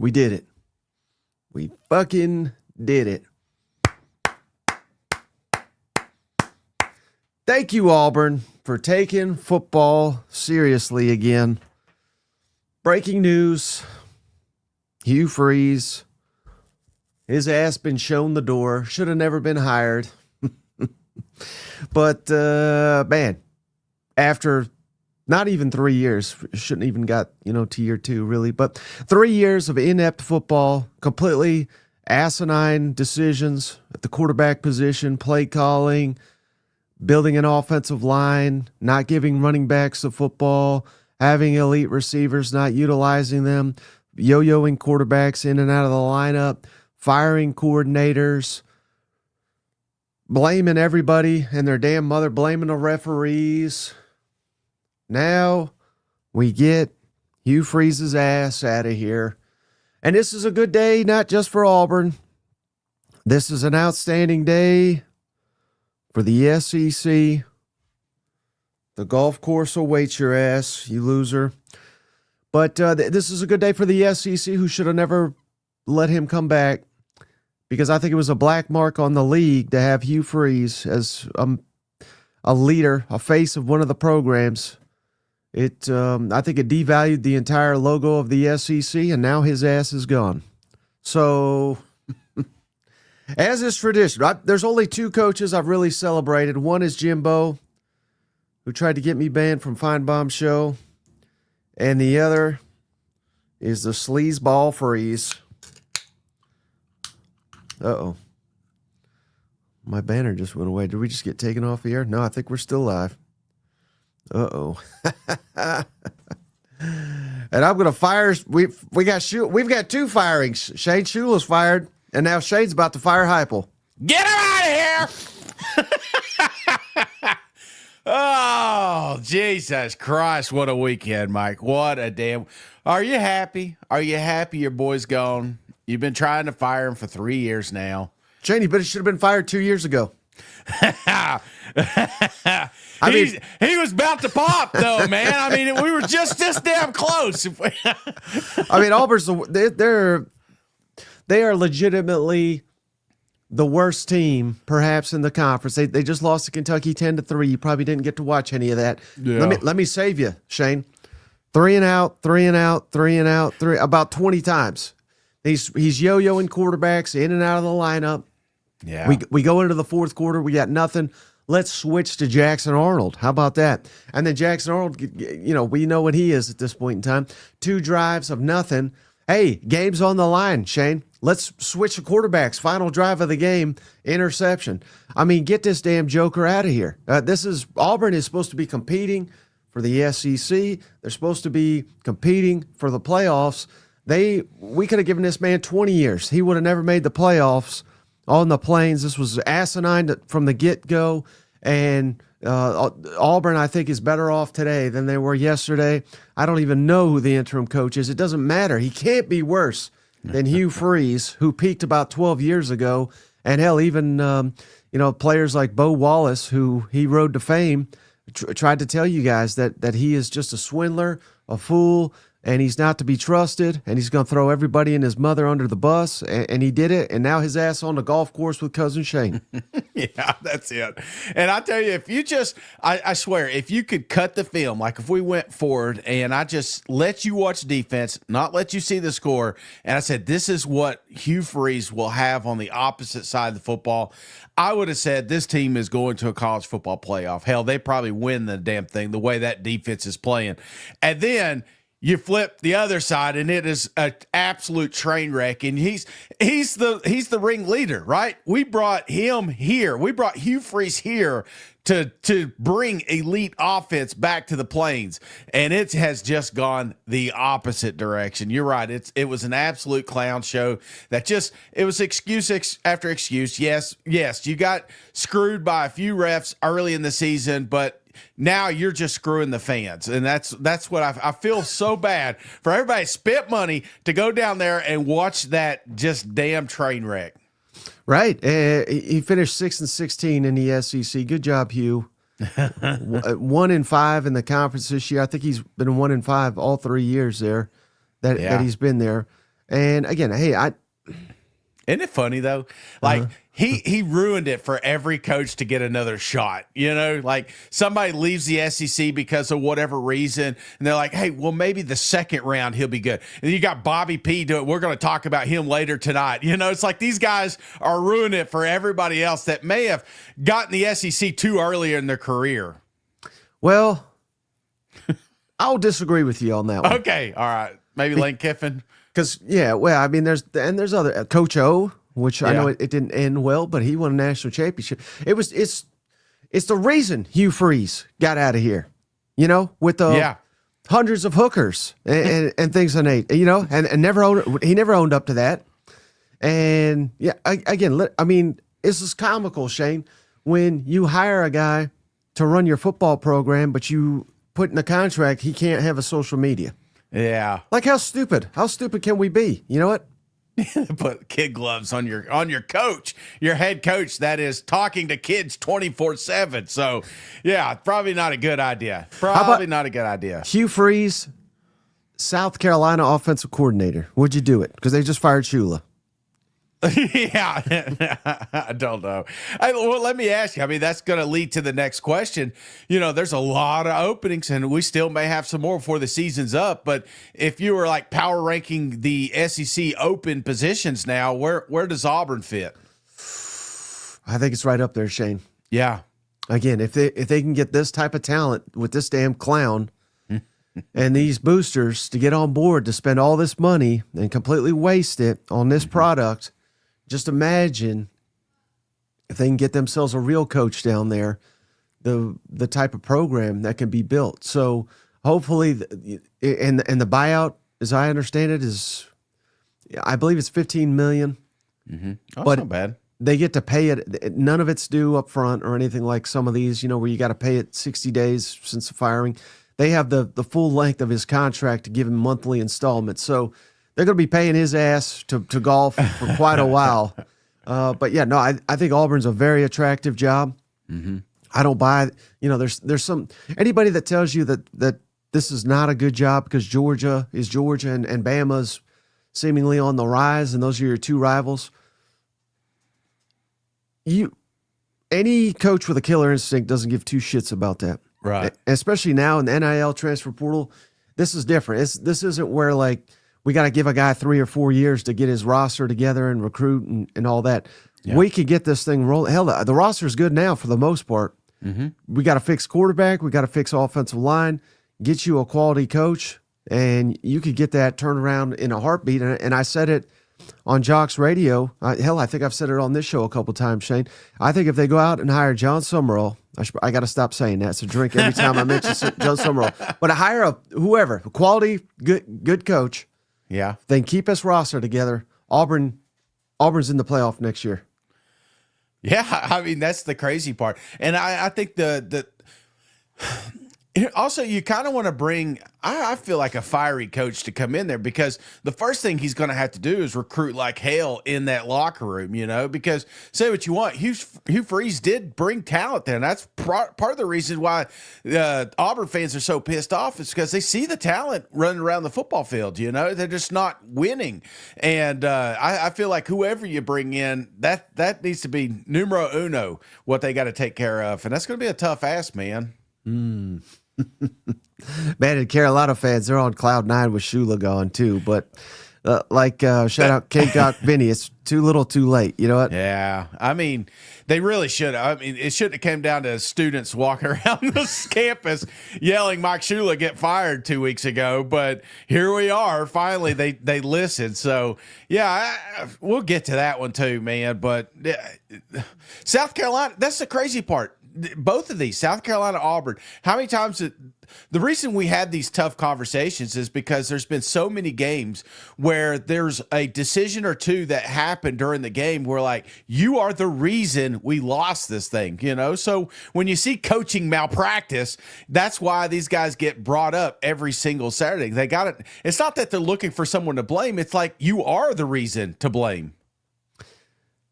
We did it. We fucking did it. Thank you, Auburn, for taking football seriously again. Breaking news. Hugh Freeze. His ass been shown the door. Should have never been hired. But, man, after not even 3 years, shouldn't even got, to year 2, really. But 3 years of inept football, completely asinine decisions at the quarterback position, play calling, building an offensive line, not giving running backs the football, having elite receivers, not utilizing them, yo-yoing quarterbacks in and out of the lineup, firing coordinators, blaming everybody and their damn mother, blaming the referees. Now we get Hugh Freeze's ass out of here. And this is a good day, not just for Auburn. This is an outstanding day for the SEC. The golf course awaits your ass, you loser. But this is a good day for the SEC, who should have never let him come back, because I think it was a black mark on the league to have Hugh Freeze as a leader, a face of one of the programs. I think it devalued the entire logo of the SEC, and now his ass is gone. So, as is tradition, there's only 2 coaches I've really celebrated. One is Jimbo, who tried to get me banned from Feinbaum's show, and the other is the sleazeball Freeze. Uh-oh. My banner just went away. Did we just get taken off the air? No, I think we're still live. Uh-oh. And I'm gonna fire. We've got 2 firings. Shane Shula's fired, and now Shane's about to fire Heupel. Get him out of here! Oh, Jesus Christ! What a weekend, Mike. What a damn. Are you happy? Are you happy your boy's gone? You've been trying to fire him for 3 years now. Shane, but he should have been fired 2 years ago. He was about to pop, though, man. I mean, we were just this damn close. I mean, Auburn's they are legitimately the worst team, perhaps, in the conference. They just lost to Kentucky 10-3. You probably didn't get to watch any of that. Yeah. Let me save you, Shane. 3 and out, 3 and out, 3 and out, about 20 times. He's yo-yoing quarterbacks in and out of the lineup. Yeah. We go into the fourth quarter. We got nothing. Let's switch to Jackson Arnold. How about that? And then Jackson Arnold, we know what he is at this point in time. 2 drives of nothing. Hey, game's on the line, Shane. Let's switch the quarterbacks. Final drive of the game, interception. I mean, get this damn joker out of here. Auburn is supposed to be competing for the SEC. They're supposed to be competing for the playoffs. We could have given this man 20 years. He would have never made the playoffs on the Plains. This was asinine from the get-go, and Auburn, I think, is better off today than they were yesterday. I don't even know who the interim coach is. It doesn't matter. He can't be worse than Hugh Freeze, who peaked about 12 years ago, and hell, even players like Bo Wallace, who he rode to fame, tried to tell you guys that he is just a swindler, a fool, and he's not to be trusted, and he's going to throw everybody and his mother under the bus, and he did it, and now his ass on the golf course with Cousin Shane. Yeah, that's it. And I tell you, if you I swear, if you could cut the film, like if we went forward and I just let you watch defense, not let you see the score, and I said, this is what Hugh Freeze will have on the opposite side of the football, I would have said this team is going to a college football playoff. Hell, they probably win the damn thing the way that defense is playing. And then you flip the other side, and it is an absolute train wreck. And he's the ringleader, right? We brought him here. We brought Hugh Freeze here to bring elite offense back to the Plains, and it has just gone the opposite direction. You're right. It was an absolute clown show it was excuse after excuse. Yes, you got screwed by a few refs early in the season, but now you're just screwing the fans. And that's what I feel so bad for everybody spent money to go down there and watch that just damn train wreck. Right. He finished 6-16 in the SEC. Good job, Hugh. 1-5 in the conference this year. I think he's been 1-5 all 3 years there that he's been there. And again, hey, Isn't it funny though? Like he ruined it for every coach to get another shot. You know, like somebody leaves the SEC because of whatever reason, and they're like, "Hey, well, maybe the second round he'll be good." And you got Bobby P. doing. We're going to talk about him later tonight. You know, it's like these guys are ruining it for everybody else that may have gotten the SEC too early in their career. well, I'll disagree with you on that one. Okay, all right, maybe Lane Kiffin. Because I mean, there's other Coach O, which I know it didn't end well, but he won a national championship. It's the reason Hugh Freeze got out of here, you know, with the hundreds of hookers and things on it, you know, and he never owned up to that. And I mean, it's just comical, Shane, when you hire a guy to run your football program, but you put in the contract he can't have a social media. Yeah. Like how stupid can we be? You know what? Put kid gloves on your coach, your head coach that is talking to kids 24/7. So, yeah, probably not a good idea. Probably not a good idea. Hugh Freeze, South Carolina offensive coordinator. Would you do it? Because they just fired Shula. Yeah, I don't know. Well, let me ask you. I mean, that's going to lead to the next question. You know, there's a lot of openings, and we still may have some more before the season's up. But if you were like power ranking the SEC open positions now, where does Auburn fit? I think it's right up there, Shane. Yeah. Again, if they can get this type of talent with this damn clown and these boosters to get on board to spend all this money and completely waste it on this product. Just imagine if they can get themselves a real coach down there, the type of program that can be built. So hopefully, and the buyout, as I understand it, is I believe it's $15 million. Mm-hmm. Oh, but that's not bad. They get to pay it. None of it's due up front or anything like some of these, you know, where you got to pay it 60 days since the firing. They have the full length of his contract to give him monthly installments. So they're going to be paying his ass to golf for quite a while. But yeah, no, I think Auburn's a very attractive job. Mm-hmm. I don't buy, you know, there's some, anybody that tells you that this is not a good job because Georgia is Georgia and Bama's seemingly on the rise and those are your two rivals. Any coach with a killer instinct doesn't give two shits about that. Right. Especially now in the NIL transfer portal, this is different. This isn't where like we got to give a guy 3 or 4 years to get his roster together and recruit and all that. Yeah. We could get this thing rolling. Hell, the roster is good now for the most part. Mm-hmm. We got to fix quarterback. We got to fix offensive line, get you a quality coach, and you could get that turned around in a heartbeat. And I said it on Jock's Radio. I think I've said it on this show a couple times, Shane. I think if they go out and hire John Summerall, I got to stop saying that. It's a drink every time I mention John Summerall. But I hire a quality, good coach. Yeah. Then keep this roster together. Auburn's in the playoff next year. Yeah, I mean that's the crazy part, and I think also you kind of want to bring. I feel like a fiery coach to come in there because the first thing he's going to have to do is recruit like hell in that locker room, you know. Because say what you want, Hugh Freeze did bring talent there, and that's part of the reason why Auburn fans are so pissed off is because they see the talent running around the football field. You know, they're just not winning, and I feel like whoever you bring in, that needs to be numero uno what they got to take care of, and that's going to be a tough ask, man. Man, and Carolina fans, they're on cloud nine with Shula gone too. But shout out K-Doc Vinny, it's too little too late. You know what? Yeah. I mean, they really should have. I mean, it shouldn't have came down to students walking around this campus yelling Mike Shula get fired 2 weeks ago. But here we are. Finally, they listened. So, yeah, we'll get to that one too, man. But South Carolina, that's the crazy part. Both of these, South Carolina, Auburn, how many times the reason we had these tough conversations is because there's been so many games where there's a decision or two that happened during the game where like, you are the reason we lost this thing, you know? So when you see coaching malpractice, that's why these guys get brought up every single Saturday. They got it. It's not that they're looking for someone to blame. It's like, you are the reason to blame.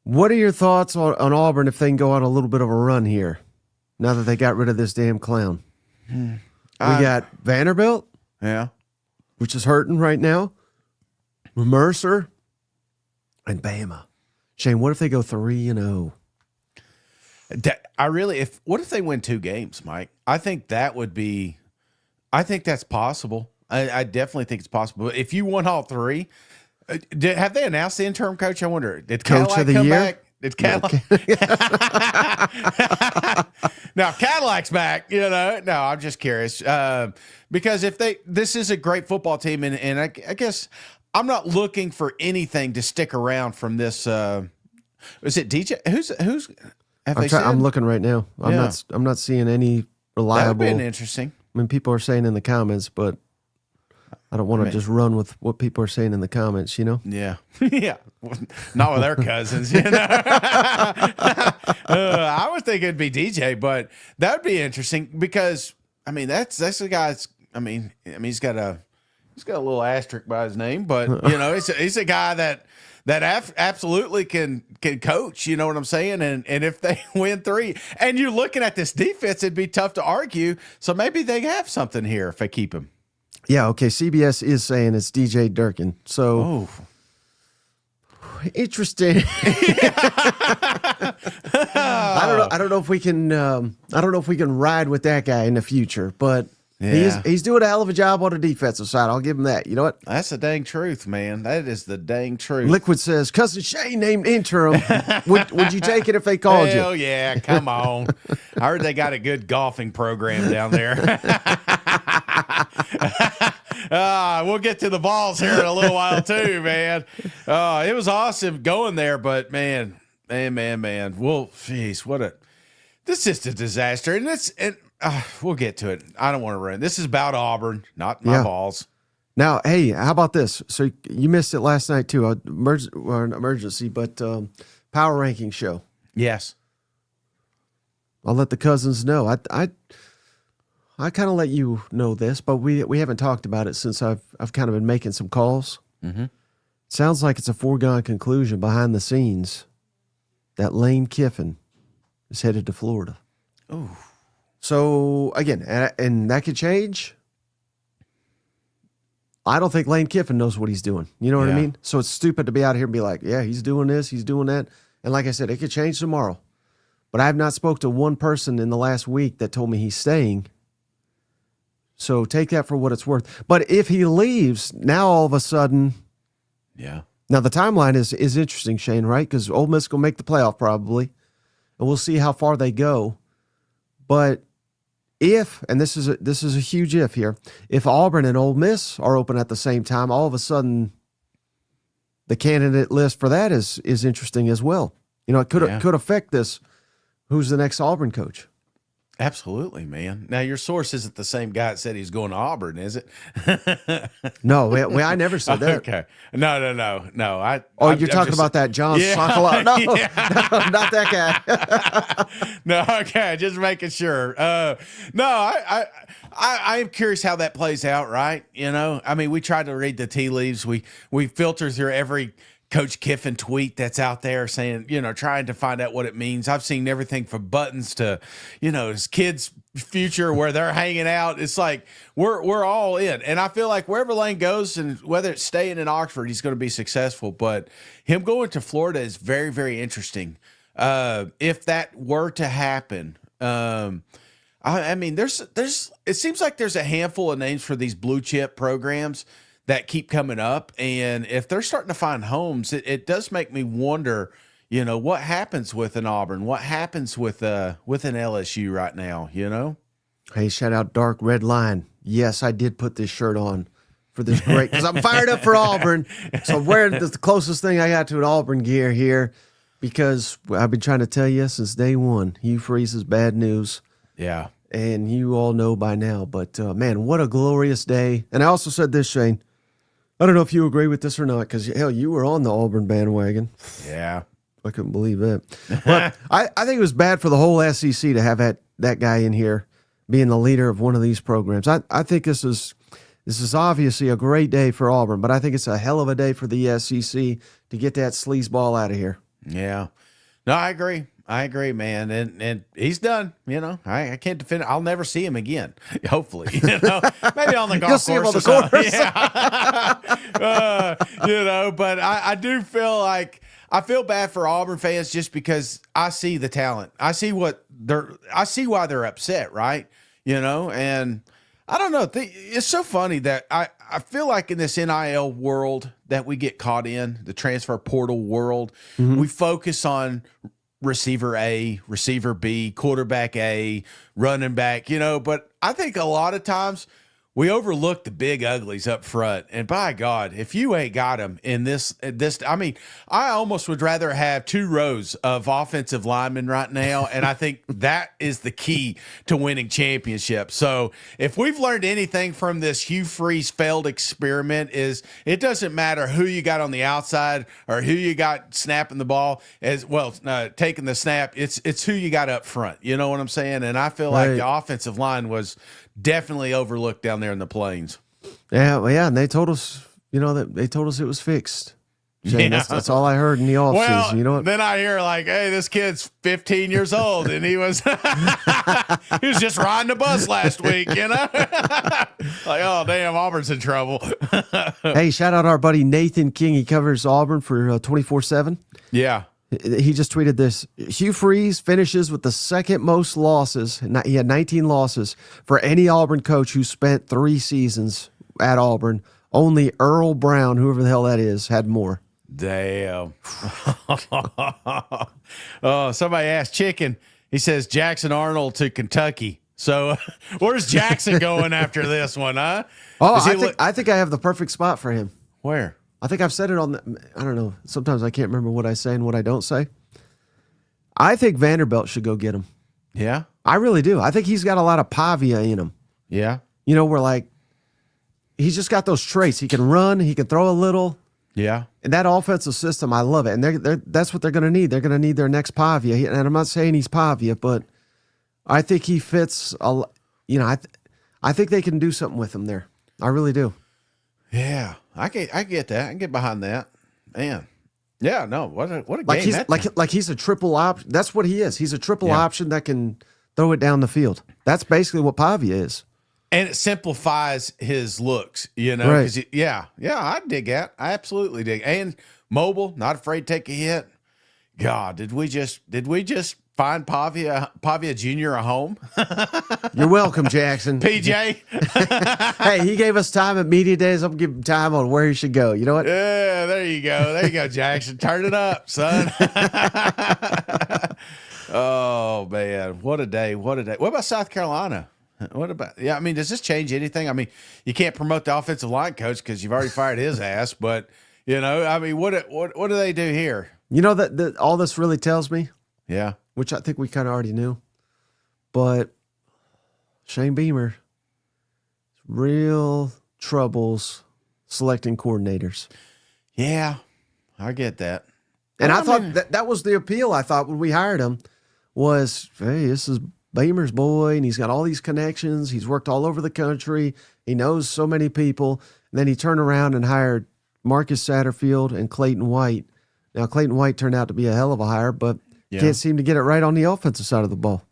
What are your thoughts on Auburn if they can go on a little bit of a run here? Now that they got rid of this damn clown. We got Vanderbilt. Yeah. Which is hurting right now. Mercer and Bama. Shane, what if they go 3-0? What if they win 2 games, Mike? I think that would be. I think that's possible. I definitely think it's possible. If you won all 3, have they announced the interim coach? I wonder. Did Coach Cadillac of the come year? back? Did Cadillac? Now Cadillac's back. No, I'm just curious because this is a great football team, and I guess I'm not looking for anything to stick around from this. Is it DJ? Who's? I'm looking right now. I'm not seeing any reliable. That would be interesting. I mean, people are saying in the comments, but I don't want to just run with what people are saying in the comments, Yeah. Yeah. Not with their cousins, I would think it'd be DJ, but that would be interesting because, I mean, that's the guy's, he's got a little asterisk by his name, but, he's a guy that absolutely can coach, you know what I'm saying? And if they win 3, and you're looking at this defense, it'd be tough to argue. So maybe they have something here if they keep him. Yeah, okay. CBS is saying it's DJ Durkin. So interesting. I don't know if we can ride with that guy in the future, but he's doing a hell of a job on the defensive side. I'll give him that. You know what? That's the dang truth, man. That is the dang truth. Liquid says, Cousin Shane named interim. Would you take it if they called you? Hell yeah, come on. I heard they got a good golfing program down there. We'll get to the balls here in a little while too, man. It was awesome going there, but man. Well, geez, this is just a disaster. And we'll get to it. I don't want to run. This is about Auburn, not my balls. Now, hey, how about this? So you missed it last night too. An emergency, but power ranking show. Yes. I'll let the cousins know. I kind of let you know this, but we haven't talked about it since I've kind of been making some calls. Mm-hmm. Sounds like it's a foregone conclusion behind the scenes that Lane Kiffin is headed to Florida. Oh. So again, and that could change. I don't think Lane Kiffin knows what he's doing. You know what I mean? So it's stupid to be out here and be like, yeah, he's doing this, he's doing that. And like I said, it could change tomorrow. But I have not spoke to one person in the last week that told me he's staying. So take that for what it's worth. But if he leaves, now all of a sudden. Yeah. Now the timeline is interesting, Shane, right? Because Ole Miss will make the playoff probably. And we'll see how far they go. But if, and this is a huge if here, if Auburn and Ole Miss are open at the same time, all of a sudden the candidate list for that is interesting as well. It could affect this. Who's the next Auburn coach? Absolutely, man. Now, your source isn't the same guy that said he's going to Auburn, is it? No, I never said that. Okay. No. You're talking about that John Sokolow. No, no, not that guy. No, okay, just making sure. I am curious how that plays out, right? We tried to read the tea leaves. We filter through every Coach Kiffin tweet that's out there saying, trying to find out what it means. I've seen everything from buttons to, his kids' future where they're hanging out. It's like we're all in. And I feel like wherever Lane goes and whether it's staying in Oxford, he's going to be successful. But him going to Florida is very, very interesting. If that were to happen, there's it seems like there's a handful of names for these blue chip programs that keep coming up. And if they're starting to find homes, it does make me wonder, what happens with an Auburn? What happens with an LSU right now, Hey, shout out Dark Red Line. Yes, I did put this shirt on for this great, because I'm fired up for Auburn. So I'm wearing the closest thing I got to an Auburn gear here, because I've been trying to tell you since day one, Hugh Freeze is bad news. Yeah. And you all know by now. But, man, what a glorious day. And I also said this, Shane. I don't know if you agree with this or not, because, hell, you were on the Auburn bandwagon. Yeah. I couldn't believe it. But I think it was bad for the whole SEC to have that guy in here being the leader of one of these programs. I think this is obviously a great day for Auburn, but I think it's a hell of a day for the SEC to get that sleazeball out of here. Yeah. No, I agree. I agree, man. And he's done. You know, I can't defend it. I'll never see him again. Hopefully, you know, maybe on the golf You'll see him course. on the course. Yeah. You know, but I do feel like I feel bad for Auburn fans just because I see the talent. I see why they're upset, right? You know, and I don't know. It's so funny that I feel like in this NIL world that we get caught in, the transfer portal world, we focus on receiver A, receiver B, quarterback A, running back, you know, but I think a lot of times we overlook the big uglies up front. And by God, if you ain't got them in this, I mean, I almost would rather have 2 rows of offensive linemen right now. And I think that is the key to winning championships. So if we've learned anything from this Hugh Freeze failed experiment is it doesn't matter who you got on the outside or who you got snapping the ball as well, taking the snap. It's who you got up front. You know what I'm saying? And I feel like the offensive line was definitely overlooked down there in the plains. Yeah, well, yeah, and they told us, you know, that they told us it was fixed. Shane, that's all I heard in the offseason. Well, you know what? Then I hear like, hey, this kid's 15 years old and he was he was just riding a bus last week, you know? Like, oh damn, Auburn's in trouble. Hey, shout out our buddy Nathan King. He covers Auburn for 24/7. Yeah. He just tweeted this. Hugh Freeze finishes with the second most losses. He had 19 losses for any Auburn coach who spent 3 seasons at Auburn. Only Earl Brown, whoever the hell that is, had more. Damn. Oh, somebody asked Chicken. He says Jackson Arnold to Kentucky. So where's Jackson going after this one, huh? Oh, I think I have the perfect spot for him. Where? I think I've said it on the, I don't know. Sometimes I can't remember what I say and what I don't say. I think Vanderbilt should go get him. Yeah? I really do. I think he's got a lot of Pavia in him. Yeah? You know, we're like, he's just got those traits. He can run, he can throw a little. Yeah. And that offensive system, I love it. And that's what they're going to need. They're going to need their next Pavia. And I'm not saying he's Pavia, but I think he fits, you know, I think they can do something with him there. I really do. Yeah. I get that. I can get behind that. Man. Yeah, no, what a Like game. Like he's a triple option. That's what he is. He's a triple option that can throw it down the field. That's basically what Pavia is. And it simplifies his looks, you know. Right. I dig that. I absolutely dig. And mobile, not afraid to take a hit. God, did we just find Pavia Jr. a home? You're welcome, Jackson. PJ. Hey, he gave us time at media days. I'm gonna give him time on where he should go. You know what? Yeah, there you go, Jackson. Turn it up, son. Oh man, what a day! What about South Carolina? What about? Yeah, I mean, does this change anything? I mean, you can't promote the offensive line coach because you've already fired his ass. But you know, I mean, what do they do here? You know that all this really tells me. Yeah, which I think we kind of already knew, but Shane Beamer, real troubles selecting coordinators. Yeah, I get that. And I thought that was the appeal. I thought when we hired him was, hey, this is Beamer's boy, and he's got all these connections. He's worked all over the country. He knows so many people. And then he turned around and hired Marcus Satterfield and Clayton White. Now, Clayton White turned out to be a hell of a hire, but can't seem to get it right on the offensive side of the ball.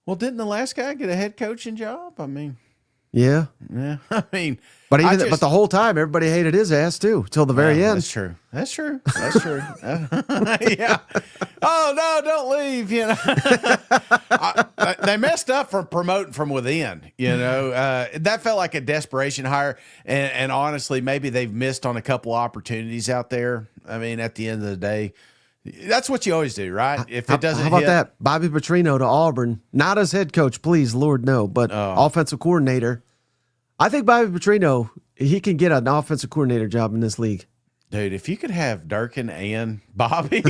Well, didn't the last guy get a head coaching job? I mean, yeah. I mean, but but the whole time everybody hated his ass too, till the very end. That's true. Yeah. Oh no, don't leave. You know, they messed up for promoting from within. You know, that felt like a desperation hire, and honestly, maybe they've missed on a couple opportunities out there. I mean, at the end of the day. That's what you always do, right? If it doesn't, how about that? Bobby Petrino to Auburn, not as head coach, please, Lord, no, but offensive coordinator. I think Bobby Petrino, he can get an offensive coordinator job in this league. Dude, if you could have Durkin and Bobby,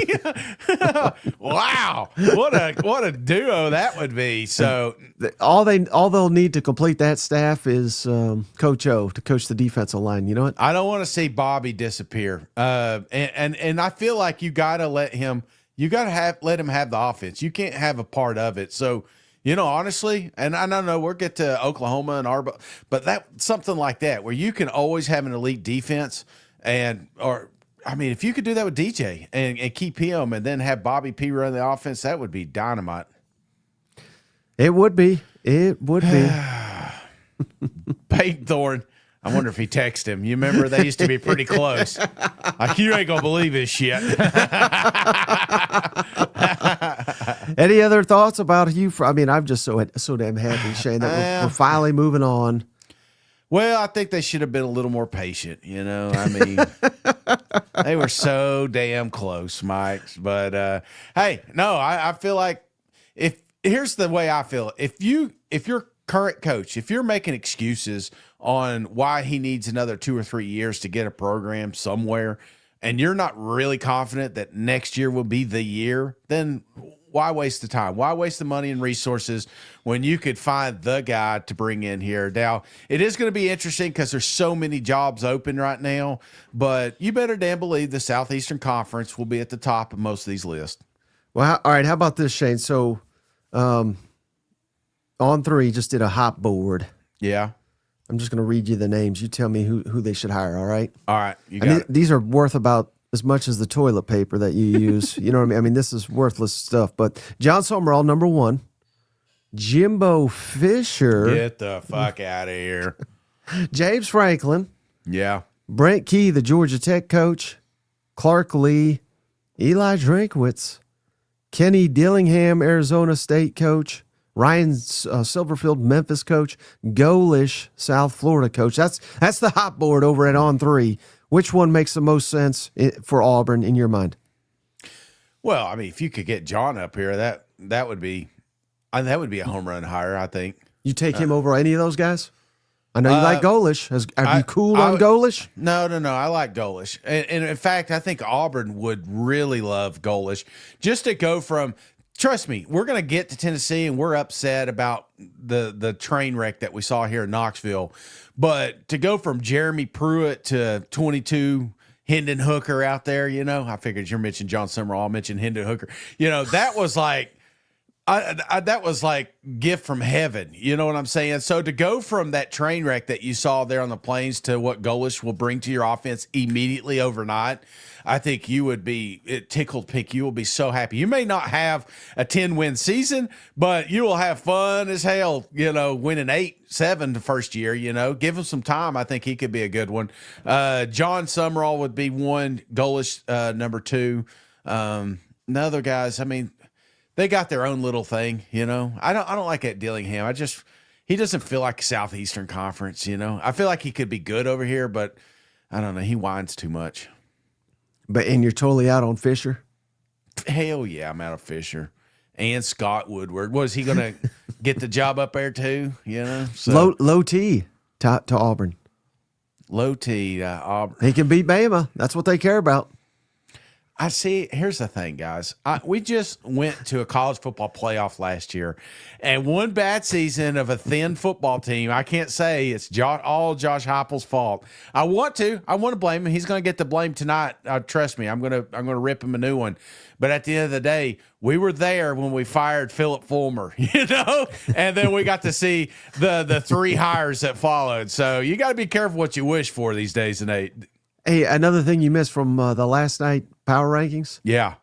wow, what a duo that would be. So all they'll need to complete that staff is Coach O to coach the defensive line. You know what? I don't want to see Bobby disappear. And I feel like you got to let him let him have the offense. You can't have a part of it. So, you know, honestly, and I don't know, we'll get to Oklahoma and Arba, but something like that where you can always have an elite defense. And I mean, if you could do that with DJ and keep him and then have Bobby P run the offense, that would be dynamite. It would be. It would be. Peyton Thorne. I wonder if he texted him. You remember they used to be pretty close. Like, you ain't gonna believe this shit. Any other thoughts about Hugh? I mean, I'm just so damn happy, Shane, that we're finally moving on. Well, I think they should have been a little more patient. You know, I mean, they were so damn close, Mike. But hey, no, I feel like here's the way I feel. If you're current coach, if you're making excuses on why he needs another 2 or 3 years to get a program somewhere, and you're not really confident that next year will be the year, then why waste the time? Why waste the money and resources when you could find the guy to bring in here? Now, it is going to be interesting because there's so many jobs open right now, but you better damn believe the Southeastern Conference will be at the top of most of these lists. Well, all right. How about this, Shane? So, On3 just did a hot board. Yeah. I'm just going to read you the names. You tell me who they should hire, all right? All right. You got it. These are worth about as much as the toilet paper that you use. You know what I mean? I mean, this is worthless stuff. But John Summerall, number 1. Jimbo Fisher. Get the fuck out of here. James Franklin. Yeah. Brent Key, the Georgia Tech coach. Clark Lee. Eli Drinkwitz. Kenny Dillingham, Arizona State coach. Ryan Silverfield, Memphis coach. Golish, South Florida coach. That's the hot board over at On3. Which one makes the most sense for Auburn in your mind? Well, I mean, if you could get John up here, that would be a home run hire, I think. You take him over any of those guys? I know you like Golish. Are you cool on Golish? No. I like Golish. And in fact, I think Auburn would really love Golish just to go from, trust me, we're going to get to Tennessee and we're upset about the train wreck that we saw here in Knoxville. But to go from Jeremy Pruitt to 22 Hendon Hooker out there, you know, I figured you're mentioning John Summerall, I'll mention Hendon Hooker. You know, that was like, that was like gift from heaven. You know what I'm saying? So to go from that train wreck that you saw there on the plains to what Golish will bring to your offense immediately overnight, I think you would be tickled pink. You will be so happy. You may not have a 10-win season, but you will have fun as hell, you know, winning 8-7 the first year, you know. Give him some time. I think he could be a good one. John Summerall would be 1, Golish number 2. The other guys, I mean, they got their own little thing, you know. I don't like that Dillingham. He doesn't feel like Southeastern Conference, you know. I feel like he could be good over here, but I don't know. He whines too much. And you're totally out on Fisher? Hell yeah, I'm out of Fisher. And Scott Woodward. Was he going to get the job up there too? You know, so, low T to Auburn. Low T Auburn. He can beat Bama. That's what they care about. I see. Here's the thing, guys. We just went to a college football playoff last year, and one bad season of a thin football team. I can't say it's all Josh Heupel's fault. I want to blame him. He's going to get the blame tonight. Trust me. I'm going to rip him a new one. But at the end of the day, we were there when we fired Philip Fulmer, you know, and then we got to see the 3 hires that followed. So you got to be careful what you wish for these days and age. Hey, another thing you missed from the last night power rankings? Yeah.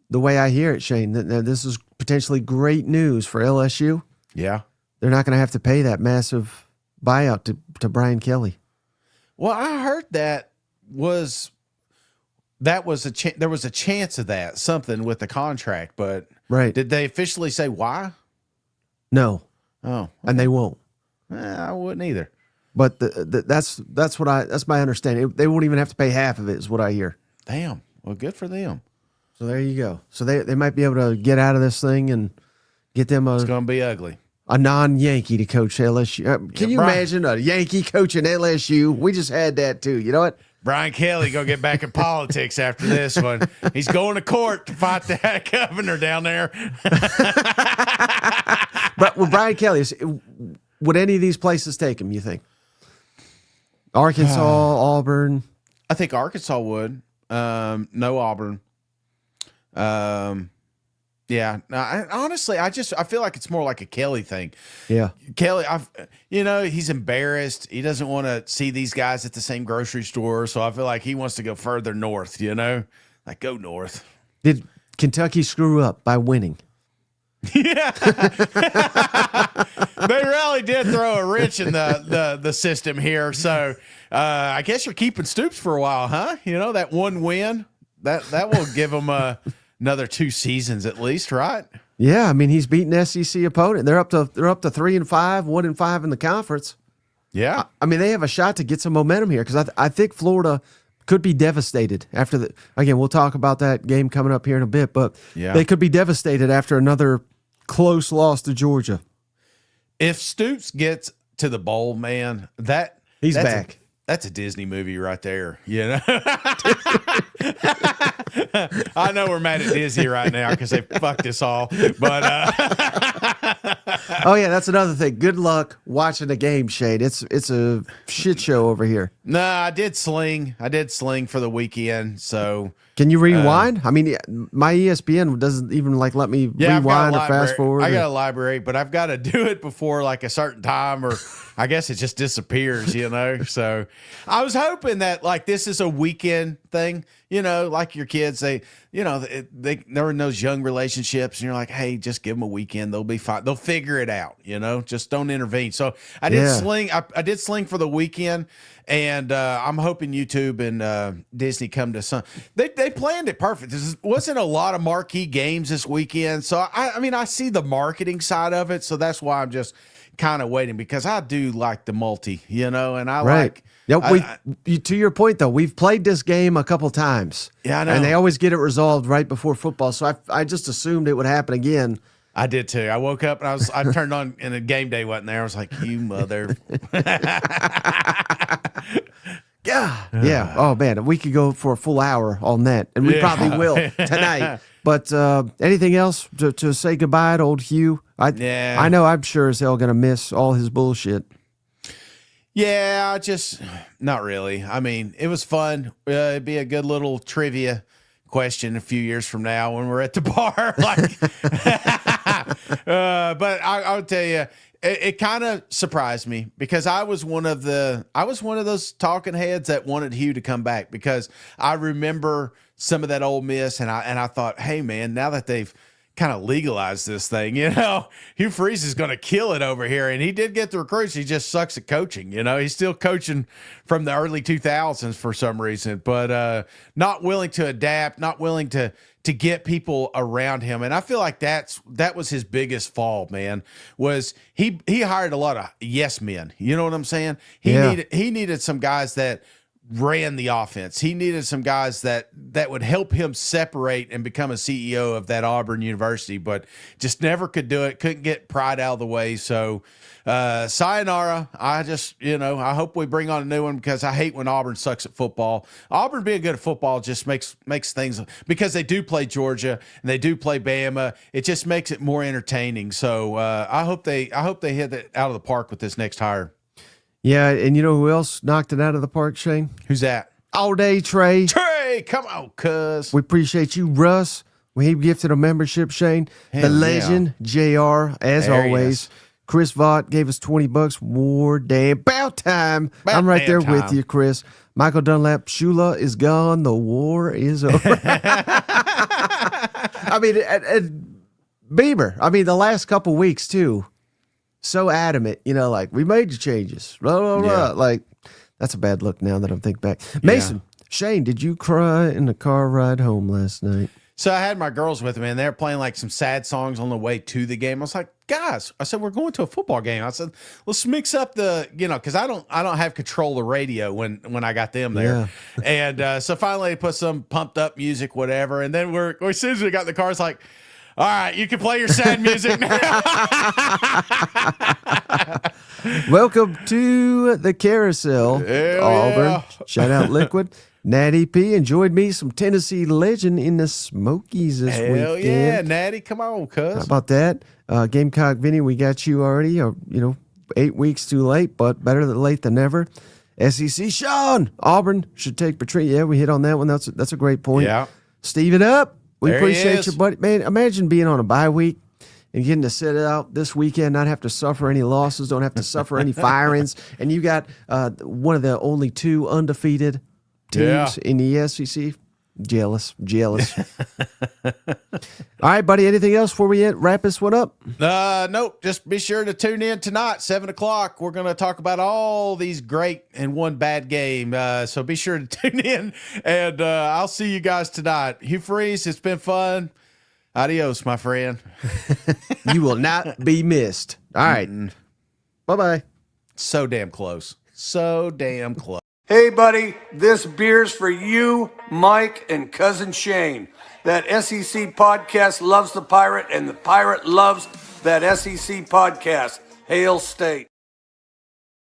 The way I hear it, Shane, this is potentially great news for LSU. Yeah. They're not going to have to pay that massive buyout to Brian Kelly. Well, I heard there was a chance of that, something with the contract, but right. Did they officially say why? No. Oh. Okay. And they won't. I wouldn't either. But that's my understanding. They won't even have to pay half of it, is what I hear. Damn. Well, good for them. So there you go. So they might be able to get out of this thing and get them it's going to be ugly. A non-Yankee to coach LSU. Can you imagine a Yankee coaching LSU? We just had that too. You know what? Brian Kelly going to get back in politics after this one. He's going to court to fight that governor down there. But with Brian Kelly, would any of these places take him, you think? Arkansas, Auburn. I think Arkansas would. No Auburn. Yeah. No, honestly, I feel like it's more like a Kelly thing. Yeah. Kelly, he's embarrassed. He doesn't want to see these guys at the same grocery store. So I feel like he wants to go further north, like go north. Did Kentucky screw up by winning? Yeah. They really did throw a wrench in the system here. So I guess you're keeping Stoops for a while, huh? That one win, that will give him another 2 seasons at least, right? Yeah, I mean he's beaten SEC opponent. They're up to 3-5, 1-5 in the conference. Yeah, I mean they have a shot to get some momentum here because I think Florida could be devastated after the. Again, we'll talk about that game coming up here in a bit, but they could be devastated after another close loss to Georgia. If Stoops gets to the bowl, man, he's back. That's a Disney movie right there, I know we're mad at Disney right now because they fucked us all, but oh yeah, that's another thing. Good luck watching the game, Shane. It's a shit show over here. No, I did sling for the weekend. So can you rewind? I mean, my ESPN doesn't even let me rewind or fast forward. I got a library, but I've got to do it before like a certain time, or I guess it just disappears, So I was hoping that like this is a weekend thing, like your kids, they're in those young relationships, and you're like, hey, just give them a weekend, they'll be fine, they'll figure it out, just don't intervene. So I did sling. I did sling for the weekend. And I'm hoping YouTube and Disney come to some. They planned it perfect. There wasn't a lot of marquee games this weekend, so I mean I see the marketing side of it, so that's why I'm just kind of waiting because I do like the multi, and I like. Yeah, to your point though, we've played this game a couple times. Yeah, I know. And they always get it resolved right before football, so I just assumed it would happen again. I did too. I woke up and I turned on and the game day wasn't there. I was like, you mother. Yeah. Oh man, we could go for a full hour on that, and we probably will tonight. But anything else to say goodbye to old Hugh? I know I'm sure as hell gonna miss all his bullshit. Yeah, just not really. I mean, it was fun. It'd be a good little trivia question a few years from now when we're at the bar. But I would tell you, it kind of surprised me because I was one of those talking heads that wanted Hugh to come back because I remember some of that Ole Miss and I thought, hey man, now that they've kind of legalized this thing, Hugh Freeze is going to kill it over here. And he did get the recruits. He just sucks at coaching. He's still coaching from the early 2000s for some reason, but not willing to adapt, not willing to get people around him. And I feel like that was his biggest fall, man, was he hired a lot of yes men. You know what I'm saying? He needed some guys that ran the offense. He needed some guys that would help him separate and become a CEO of that Auburn University, but just never could do it. Couldn't get pride out of the way. So sayonara. I just, I hope we bring on a new one because I hate when Auburn sucks at football. Auburn being good at football just makes things, because they do play Georgia and they do play Bama. It just makes it more entertaining. So I hope they hit it out of the park with this next hire. Yeah, and you know who else knocked it out of the park, Shane? Who's that? All day, Trey. Trey, come on, cuz. We appreciate you, Russ. He gifted a membership, Shane. The legend, JR, as always. Chris Vaught gave us $20. War damn about time. I'm right there with you, Chris. Michael Dunlap, Shula is gone. The war is over. I mean, Bieber, the last couple weeks, too. So adamant, we made the changes. Blah, blah, blah. Like, that's a bad look now that I'm thinking back. Mason, Shane, did you cry in the car ride home last night? So I had my girls with me, and they were playing like some sad songs on the way to the game. I was like, guys, we're going to a football game. I said, let's mix up the, because I don't have control of the radio when I got them there. Yeah. And so finally they put some pumped up music, whatever. And then as soon as we got in the car, it's like, all right, you can play your sad music now. Welcome to the carousel, Auburn. Shout out Liquid. Natty P enjoyed me some Tennessee legend in the Smokies this weekend. Hell yeah, Natty, come on, cuz. How about that? Gamecock Vinny, we got you already. 8 weeks too late, but better than late than never. SEC Sean, Auburn should take Patricia. Yeah, we hit on that one. That's a great point. Yeah. Steve it up. We There he appreciate is. you, buddy. Man, imagine being on a bye week and getting to sit it out this weekend, not have to suffer any losses, don't have to suffer any firings, and you got one of the only 2 undefeated teams in the SEC. Jealous. All right, buddy. Anything else before we wrap this one up? Nope. Just be sure to tune in tonight, 7:00. We're going to talk about all these great and one bad game. So be sure to tune in, and I'll see you guys tonight. Hugh Freeze, it's been fun. Adios, my friend. You will not be missed. All right. Bye-bye. So damn close. So damn close. Hey, buddy, this beer's for you, Mike, and Cousin Shane. That SEC podcast loves the Pirate, and the Pirate loves that SEC podcast. Hail State.